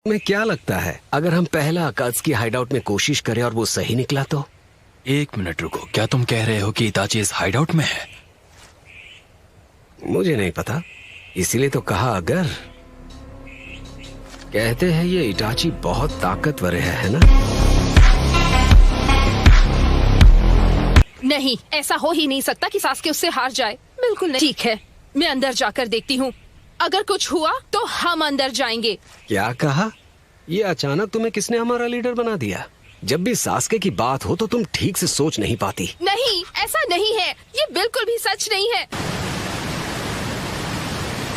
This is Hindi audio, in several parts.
तुम्हें क्या लगता है अगर हम पहला अकात्सुकी हाइडआउट में कोशिश करें और वो सही निकला तो? एक मिनट रुको, क्या तुम कह रहे हो कि इताची इस हाइडआउट में है? मुझे नहीं पता, इसीलिए तो कहा अगर। कहते हैं ये इटाची बहुत ताकतवर है ना? नहीं, ऐसा हो ही नहीं सकता कि सास्के उससे हार जाए। बिल्कुल नहीं। ठीक है, मैं अंदर जाकर देखती हूँ। अगर कुछ हुआ तो हम अंदर जाएंगे। क्या कहा? ये अचानक तुम्हें किसने हमारा लीडर बना दिया? जब भी सास्के की बात हो तो तुम ठीक से सोच नहीं पाती। नहीं, ऐसा नहीं है, ये बिल्कुल भी सच नहीं है।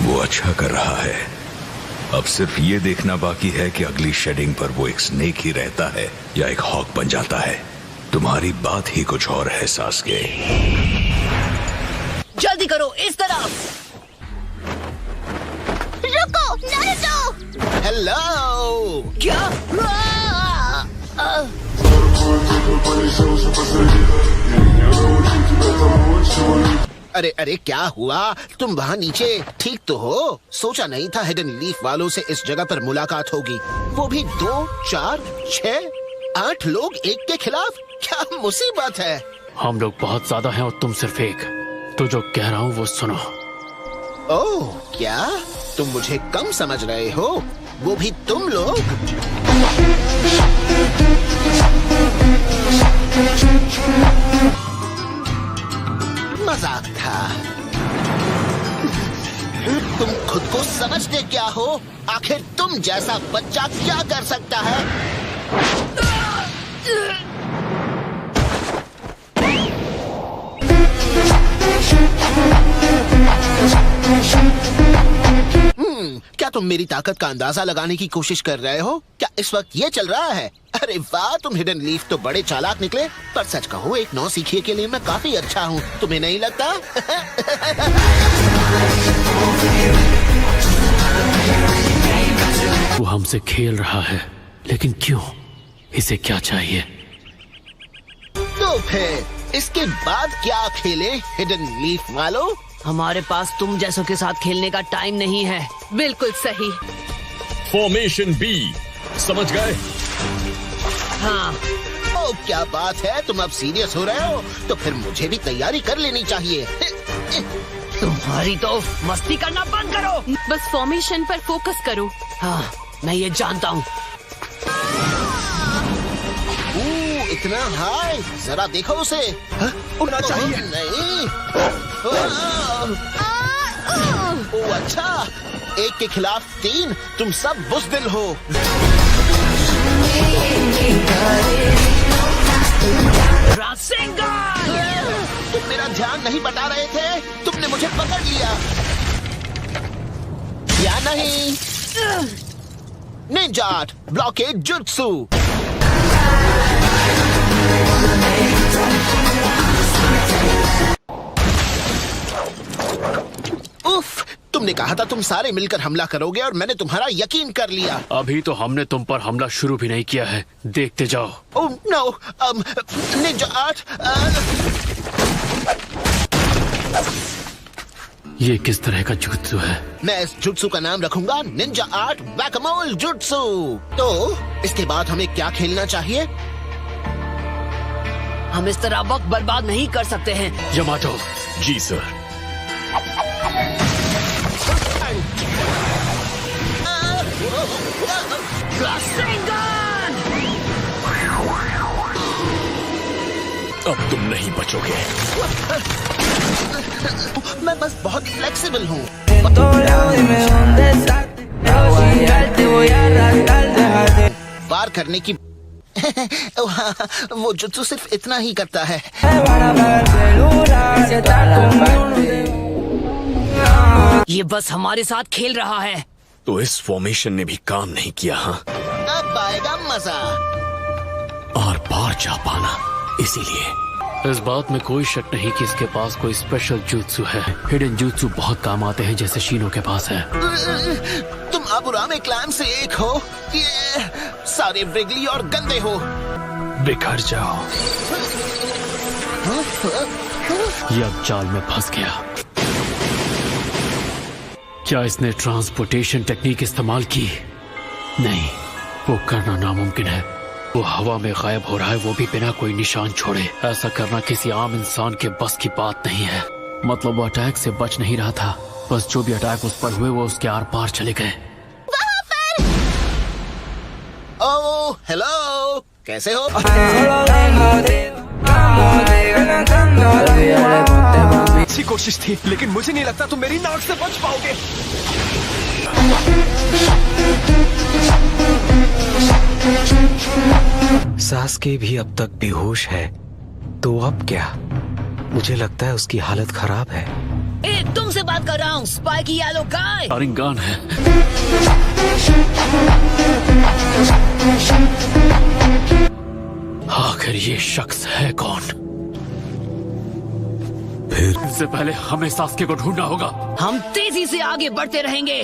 वो अच्छा कर रहा है। अब सिर्फ ये देखना बाकी है कि अगली शेडिंग पर वो एक स्नेक ही रहता है या एक हॉक बन जाता है। तुम्हारी बात ही कुछ और है सास्के। जल्दी करो, इस तरफ। रुको, नारुतो! हेलो। क्या? अरे अरे, क्या हुआ? तुम वहाँ नीचे ठीक तो हो? सोचा नहीं था हिडन लीफ वालों से इस जगह पर मुलाकात होगी, वो भी 2, 4, 6, 8 लोग एक के खिलाफ। क्या मुसीबत है? हम लोग बहुत ज्यादा हैं और तुम सिर्फ एक। तो जो कह रहा हूँ वो सुनो। ओह, क्या तुम मुझे कम समझ रहे हो? वो भी तुम लोग? मजाक था। तुम खुद को समझते क्या हो? आखिर तुम जैसा बच्चा क्या कर सकता है? क्या तुम मेरी ताकत का अंदाजा लगाने की कोशिश कर रहे हो? क्या इस वक्त ये चल रहा है? अरे वाह, तुम हिडन लीफ तो बड़े चालाक निकले। पर सच कहो, एक नौसिखिए के लिए मैं काफी अच्छा हूँ, तुम्हें नहीं लगता? वो हमसे खेल रहा है, लेकिन क्यों? इसे क्या चाहिए? तो फिर इसके बाद क्या खेले हिडन लीफ वालों? हमारे पास तुम जैसों के साथ खेलने का टाइम नहीं है। बिल्कुल सही। फॉर्मेशन बी, समझ गए? हाँ। ओ, क्या बात है, तुम अब सीरियस हो रहे हो? तो फिर मुझे भी तैयारी कर लेनी चाहिए। तुम्हारी तो मस्ती करना बंद करो। बस फॉर्मेशन पर फोकस करो। हाँ, मैं ये जानता हूँ। इतना हाई, जरा देखो उसे। उड़ना चाहिए। नहीं। ओ अच्छा, एक के खिलाफ 3, तुम सब बुज़दिल हो। तुम मेरा ध्यान नहीं बता रहे थे, तुमने मुझे पकड़ लिया या नहीं? Ninja art, blockade jutsu. उफ, तुमने कहा था तुम सारे मिलकर हमला करोगे और मैंने तुम्हारा यकीन कर लिया। अभी तो हमने तुम पर हमला शुरू भी नहीं किया है, देखते जाओ। Oh no, ninja art. ये किस तरह का जुत्सु है? मैं इस जुत्सु का नाम रखूंगा निंजा आर्ट वैक-अ-मोल जुत्सु। तो इसके बाद हमें क्या खेलना चाहिए? हम इस तरह वक्त बर्बाद नहीं कर सकते हैं। यमाटो। जी सर। अब तुम नहीं बचोगे। मैं बस बहुत फ्लेक्सिबल हूँ। वार करने की वो जुत्सु सिर्फ इतना ही करता है। ये बस हमारे साथ खेल रहा है। तो इस फॉर्मेशन ने भी काम नहीं किया। हाँ, अब आएगा मजा। और पार जा पाना। इसीलिए इस बात में कोई शक नहीं कि इसके पास कोई स्पेशल जुत्सु है। हिडन जुत्सु बहुत काम आते हैं, जैसे शीनो के पास है। तुम अबुरामे क्लैन से एक हो। ये सारे वृगली और गंदे हो। बिखर जाओ। ये अब जाल में फंस गया। क्या इसने ट्रांसपोर्टेशन टेक्निक इस्तेमाल की? नहीं, वो करना नामुमकिन है। वो हवा में गायब हो रहा है, वो भी बिना कोई निशान छोड़े। ऐसा करना किसी आम इंसान के बस की बात नहीं है। मतलब वो अटैक से बच नहीं रहा था, बस जो भी अटैक उस पर हुए वो उसके आर पार चले गए। ओह हेलो, कैसे हो? अच्छी कोशिश थी, लेकिन मुझे नहीं लगता तुम मेरी नाक से बच पाओगे। सास्के भी अब तक बेहोश है, तो अब क्या? मुझे लगता है उसकी हालत खराब है। तुमसे बात कर रहा हूँ, स्पाइकी येलो गाय। शारिंगान है। आखिर ये शख्स है कौन? फिर इससे पहले हमें सास्के को ढूंढना होगा। हम तेजी से आगे बढ़ते रहेंगे।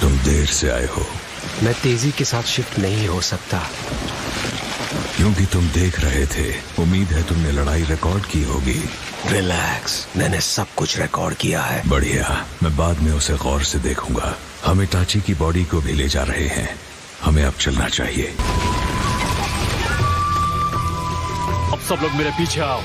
तुम देर से आए हो, मैं तेजी के साथ शिफ्ट नहीं हो सकता। क्योंकि तुम देख रहे थे। उम्मीद है तुमने लड़ाई रिकॉर्ड की होगी। रिलैक्स, मैंने सब कुछ रिकॉर्ड किया है। बढ़िया, मैं बाद में उसे गौर से देखूंगा। हम इटाची की बॉडी को भी ले जा रहे हैं, हमें अब चलना चाहिए। अब सब लोग मेरे पीछे आओ।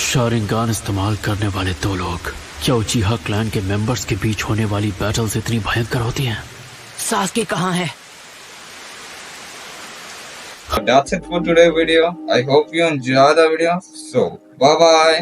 शारिंगान इस्तेमाल करने वाले दो लोग, क्या उचिहा क्लैन के मेंबर्स के बीच होने वाली बैटल्स इतनी भयंकर होती हैं? सास्के कहाँ है? That's it for today's video. I hope you enjoyed the video. So, bye bye.